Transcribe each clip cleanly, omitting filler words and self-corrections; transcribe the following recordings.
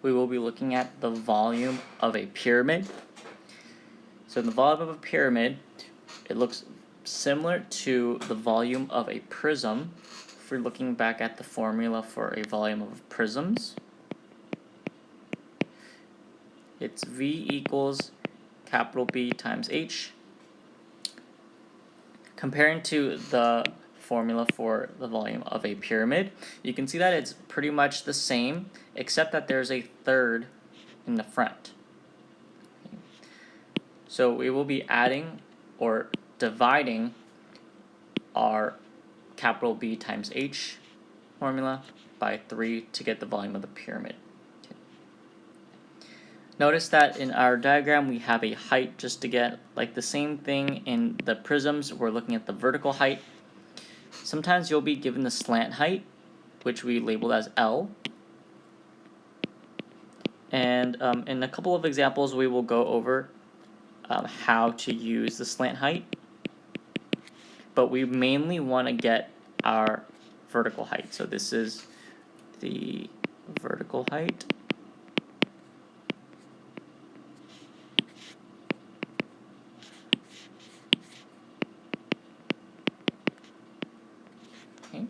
we will be looking at the volume of a pyramid. So in the volume of a pyramid, it looks similar to the volume of a prism. If we're looking back at the formula for a volume of prisms, it's V equals capital B times H. Comparing to the formula for the volume of a pyramid, you can see that it's pretty much the same, except that there's a third in the front. So we will be adding or dividing our capital B times H formula by 3 to get the volume of the pyramid. Notice that in our diagram we have a height just to get, like the same thing in the prisms, we're looking at the vertical height. Sometimes you'll be given the slant height, which we labeled as L. And in a couple of examples we will go over how to use the slant height. But we mainly want to get our vertical height. So this is the vertical height. Okay.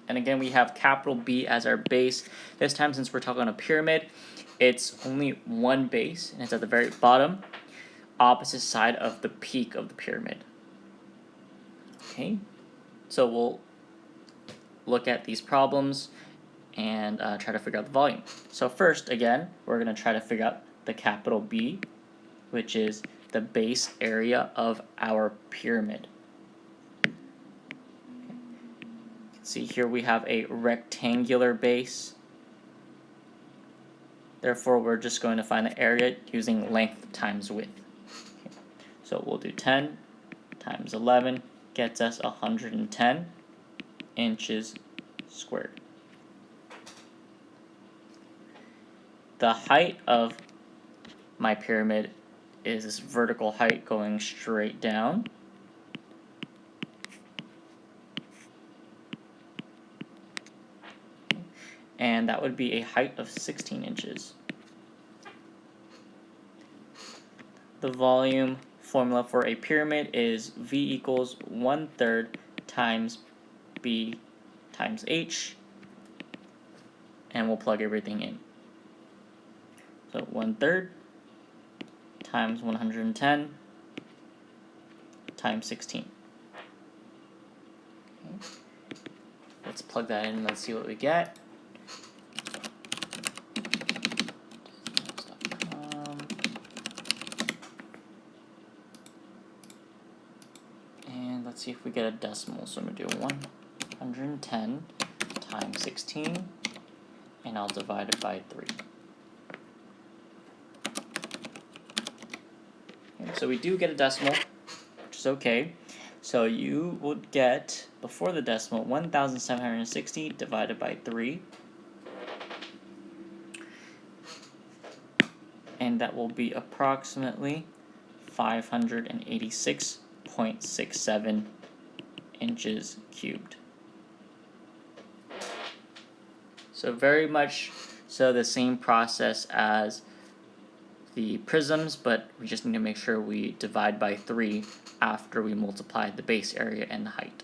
And again, we have capital B as our base. This time, since we're talking a pyramid, it's only one base, and it's at the very bottom, opposite side of the peak of the pyramid. Okay, so we'll look at these problems and try to figure out the volume. So first, again, we're going to try to figure out the capital B, which is the base area of our pyramid. Okay. You can see here we have a rectangular base. Therefore, we're just going to find the area using length times width. Okay. So we'll do 10 times 11 gets us 110 inches squared. The height of my pyramid is this vertical height going straight down. And that would be a height of 16 inches. The volume formula for a pyramid is V equals 1/3 times B times H, and we'll plug everything in. So 1/3 times 110 times 16. Okay. Let's plug that in and let's see what we get. And let's see if we get a decimal. So I'm going to do 110 times 16, and I'll divide it by 3. Okay, so we do get a decimal, which is okay. So you would get, before the decimal, 1,760 divided by 3. And that will be approximately 586.67 inches cubed. So very much so the same process as the prisms, but we just need to make sure we divide by 3 after we multiply the base area and the height.